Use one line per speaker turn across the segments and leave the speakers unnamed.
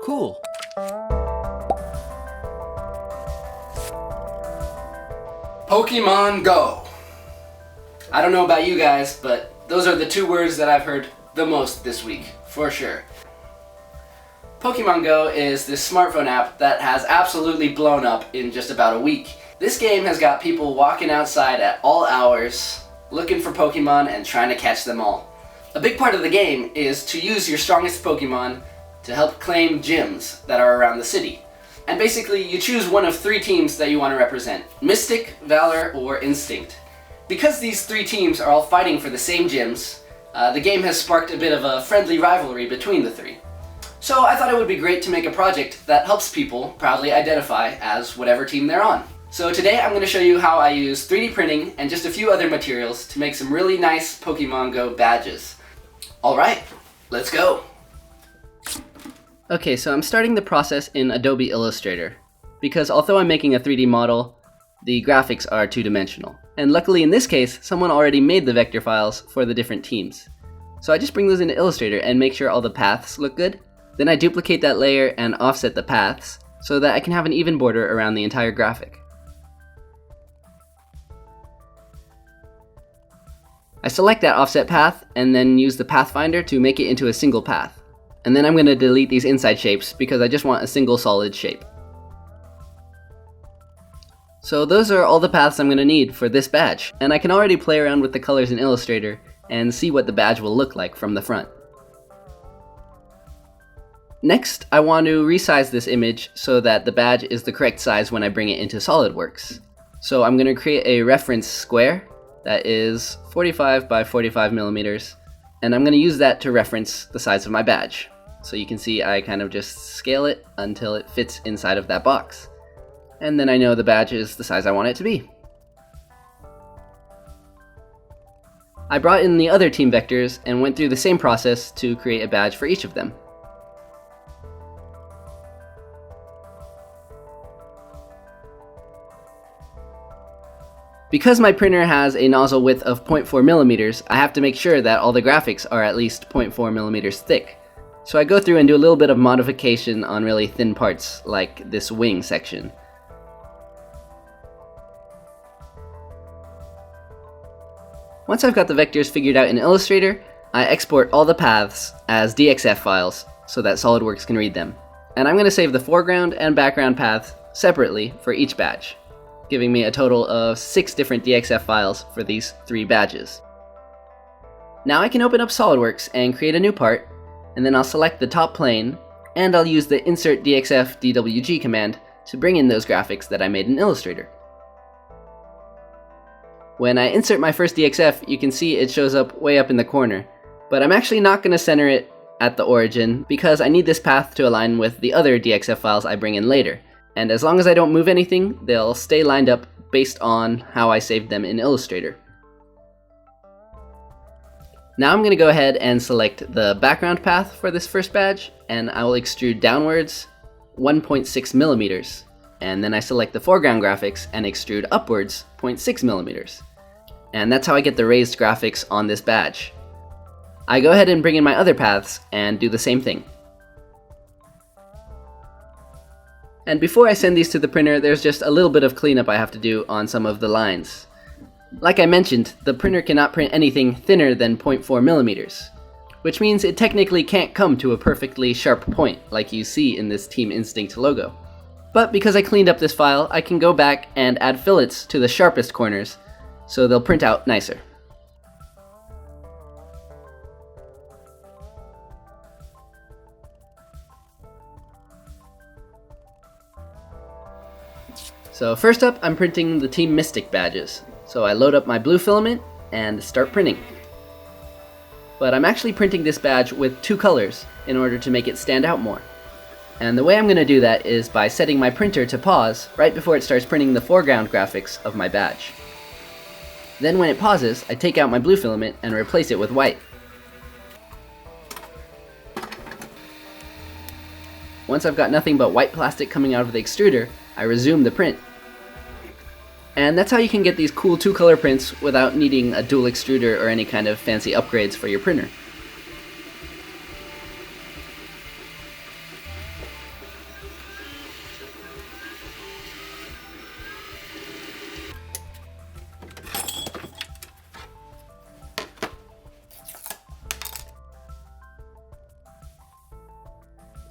Cool.
Pokémon Go. I don't know about you guys, but those are the two words that I've heard the most this week, for sure. Pokémon Go is this smartphone app that has absolutely blown up in just about a week. This game has got people walking outside at all hours, looking for Pokemon and trying to catch them all. A big part of the game is to use your strongest Pokemon to help claim gyms that are around the city. And basically, you choose one of three teams that you want to represent: Mystic, Valor, or Instinct. Because these three teams are all fighting for the same gyms, the game has sparked a bit of a friendly rivalry between the three. So I thought it would be great to make a project that helps people proudly identify as whatever team they're on. So today I'm going to show you how I use 3D printing and just a few other materials to make some really nice Pokemon Go badges. Alright, let's go! Okay, so I'm starting the process in Adobe Illustrator, because although I'm making a 3D model, the graphics are two-dimensional. And luckily in this case, someone already made the vector files for the different teams. So I just bring those into Illustrator and make sure all the paths look good. Then I duplicate that layer and offset the paths so that I can have an even border around the entire graphic. I select that offset path and then use the pathfinder to make it into a single path. And then I'm going to delete these inside shapes because I just want a single solid shape. So those are all the paths I'm going to need for this badge, and I can already play around with the colors in Illustrator and see what the badge will look like from the front. Next, I want to resize this image so that the badge is the correct size when I bring it into SolidWorks. So I'm going to create a reference square that is 45 by 45 millimeters, and I'm going to use that to reference the size of my badge. So you can see I kind of just scale it until it fits inside of that box. And then I know the badge is the size I want it to be. I brought in the other team vectors and went through the same process to create a badge for each of them. Because my printer has a nozzle width of 0.4 millimeters, I have to make sure that all the graphics are at least 0.4 millimeters thick. So I go through and do a little bit of modification on really thin parts, like this wing section. Once I've got the vectors figured out in Illustrator, I export all the paths as DXF files so that SolidWorks can read them. And I'm going to save the foreground and background paths separately for each badge, giving me a total of 6 different DXF files for these 3 badges. Now I can open up SolidWorks and create a new part, and then I'll select the top plane, and I'll use the Insert DXF DWG command to bring in those graphics that I made in Illustrator. When I insert my first DXF, you can see it shows up way up in the corner, but I'm actually not going to center it at the origin because I need this path to align with the other DXF files I bring in later. And as long as I don't move anything, they'll stay lined up based on how I saved them in Illustrator. Now I'm going to go ahead and select the background path for this first badge, and I will extrude downwards 1.6 millimeters. And then I select the foreground graphics and extrude upwards 0.6 millimeters. And that's how I get the raised graphics on this badge. I go ahead and bring in my other paths and do the same thing. And before I send these to the printer, there's just a little bit of cleanup I have to do on some of the lines. Like I mentioned, the printer cannot print anything thinner than 0.4 millimeters, which means it technically can't come to a perfectly sharp point like you see in this Team Instinct logo. But because I cleaned up this file, I can go back and add fillets to the sharpest corners, so they'll print out nicer. So first up, I'm printing the Team Mystic badges. So I load up my blue filament and start printing. But I'm actually printing this badge with 2 colors in order to make it stand out more. And the way I'm going to do that is by setting my printer to pause right before it starts printing the foreground graphics of my badge. Then when it pauses, I take out my blue filament and replace it with white. Once I've got nothing but white plastic coming out of the extruder, I resume the print. And that's how you can get these cool 2-color prints without needing a dual extruder or any kind of fancy upgrades for your printer.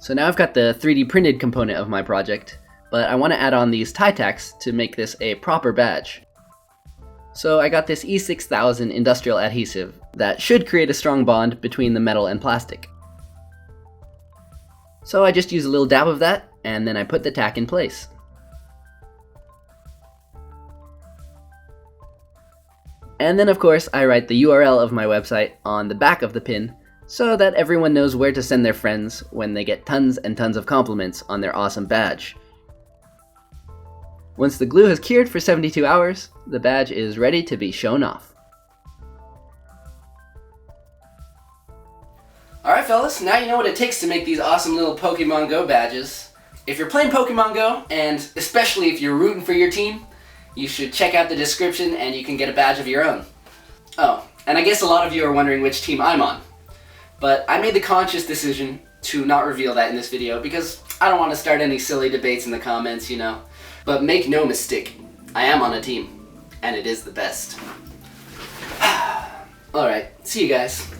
So now I've got the 3D printed component of my project, but I want to add on these tie tacks to make this a proper badge. So I got this E6000 industrial adhesive that should create a strong bond between the metal and plastic. So I just use a little dab of that, and then I put the tack in place. And then of course I write the URL of my website on the back of the pin so that everyone knows where to send their friends when they get tons and tons of compliments on their awesome badge. Once the glue has cured for 72 hours, the badge is ready to be shown off. Alright fellas, now you know what it takes to make these awesome little Pokemon Go badges. If you're playing Pokemon Go, and especially if you're rooting for your team, you should check out the description and you can get a badge of your own. Oh, and I guess a lot of you are wondering which team I'm on. But I made the conscious decision to not reveal that in this video because I don't want to start any silly debates in the comments, you know. But make no mistake, I am on a team, and it is the best. Alright, see you guys.